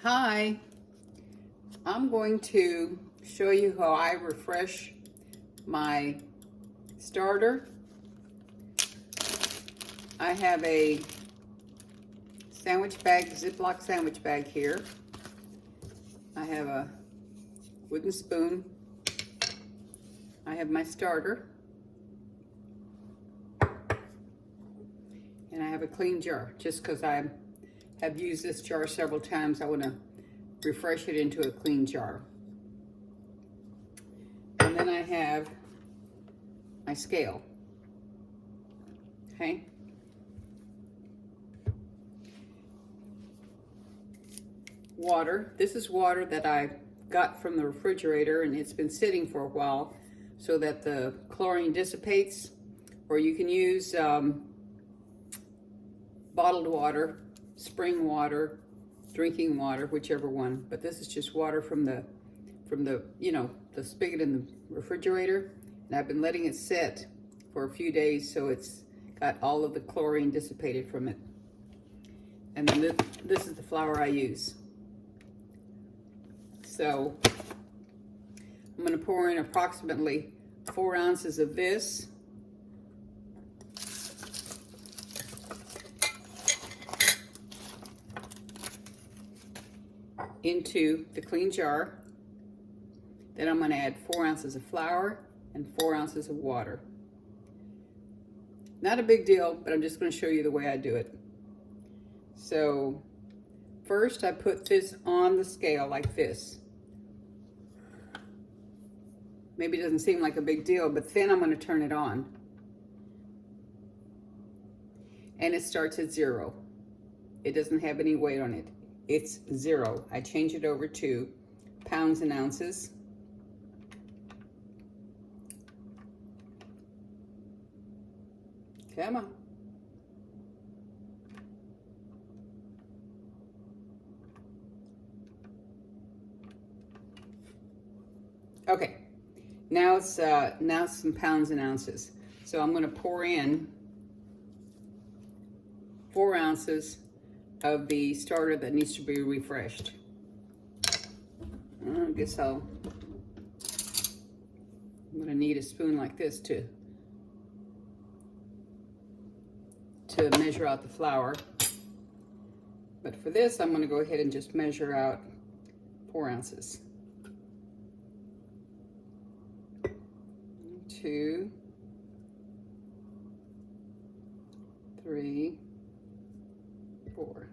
Hi, I'm going to show you how I refresh my starter. I have a sandwich bag, Ziploc sandwich bag here. I have a wooden spoon. I have my starter. And I have a clean jar. Just because I have used this jar several times, I want to refresh it into a clean jar. And then I have my scale. Okay. Water. This is water that I got from the refrigerator, and it's been sitting for a while so that the chlorine dissipates. Or you can use bottled water, spring water, drinking water, whichever one. But this is just water from the the spigot in the refrigerator. And I've been letting it sit for a few days so it's got all of the chlorine dissipated from it. And then this is the flour I use. So I'm going to pour in approximately 4 ounces of this. Into the clean jar. Then I'm going to add 4 ounces of flour and 4 ounces of water. Not a big deal, but I'm just going to show you the way I do it. So first I put this on the scale like this. Maybe it doesn't seem like a big deal, but then I'm going to turn it on. And it starts at 0. It doesn't have any weight on it. It's 0. I change it over to pounds and ounces. Come on. Okay. Now it's some pounds and ounces. So I'm going to pour in 4 ounces of the starter that needs to be refreshed. I guess I'm going to need a spoon like this to measure out the flour. But for this, I'm going to go ahead and just measure out 4 ounces. 2, 3, 4.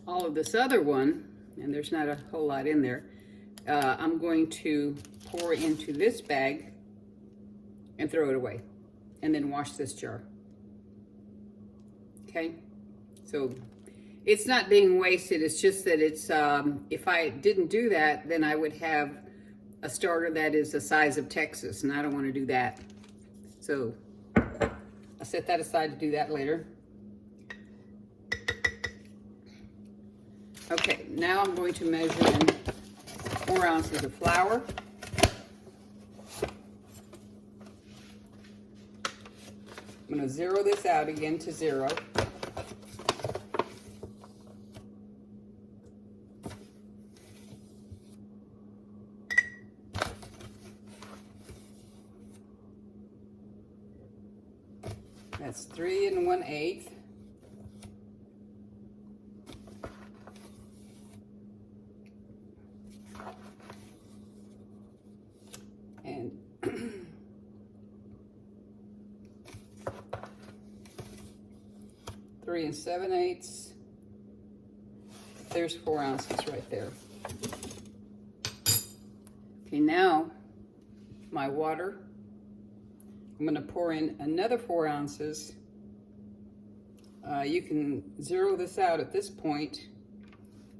All of this other one, and there's not a whole lot in there, I'm going to pour into this bag and throw it away, and then wash this jar. Okay, so it's not being wasted. It's just that it's if I didn't do that, then I would have a starter that is the size of Texas, and I don't want to do that. So I'll set that aside to do that later. Okay, now I'm going to measure in 4 ounces of flour. I'm going to zero this out again to 0. That's 3 1/8. And 3 7/8. There's 4 ounces right there. Okay, now my water. I'm going to pour in another 4 ounces. You can zero this out at this point.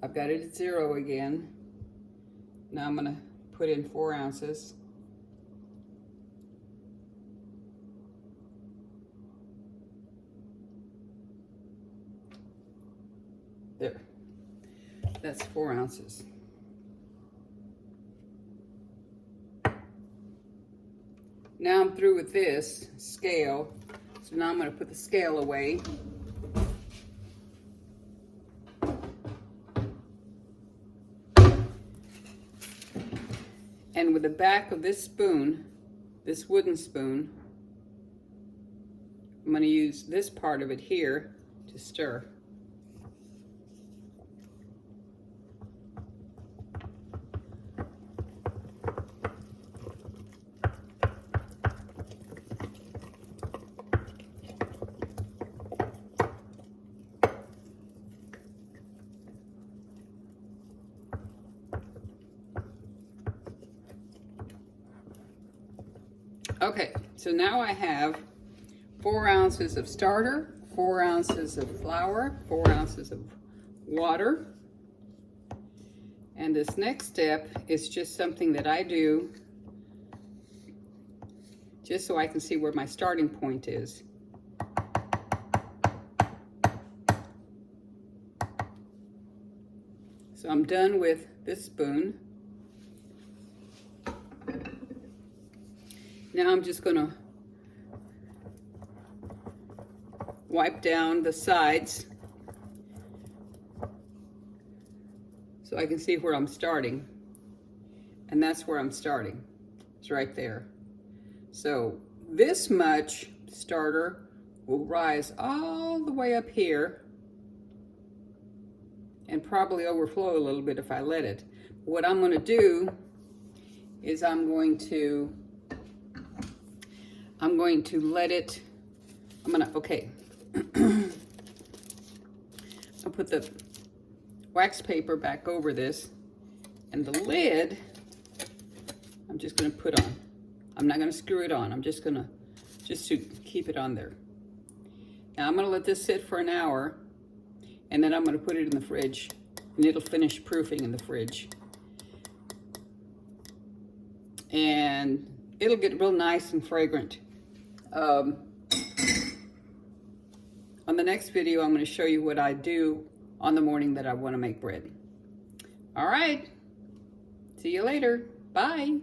I've got it at 0 again. Now I'm going to put in 4 ounces. There. That's 4 ounces. Now I'm through with this scale. So now I'm going to put the scale away. And with the back of this spoon, this wooden spoon, I'm going to use this part of it here to stir. Okay, so now I have 4 ounces of starter, 4 ounces of flour, 4 ounces of water. And this next step is just something that I do just so I can see where my starting point is. So I'm done with this spoon. Now I'm just going to wipe down the sides so I can see where I'm starting. And that's where I'm starting. It's right there. So this much starter will rise all the way up here and probably overflow a little bit if I let it. What I'm going to do is I'm going to let it, okay. I'll put the wax paper back over this, and the lid I'm just going to put on. I'm not going to screw it on. I'm just going to keep it on there. Now I'm going to let this sit for an hour, and then I'm going to put it in the fridge, and it'll finish proofing in the fridge. And it'll get real nice and fragrant. On the next video, I'm going to show you what I do on the morning that I want to make bread. All right. See you later. Bye.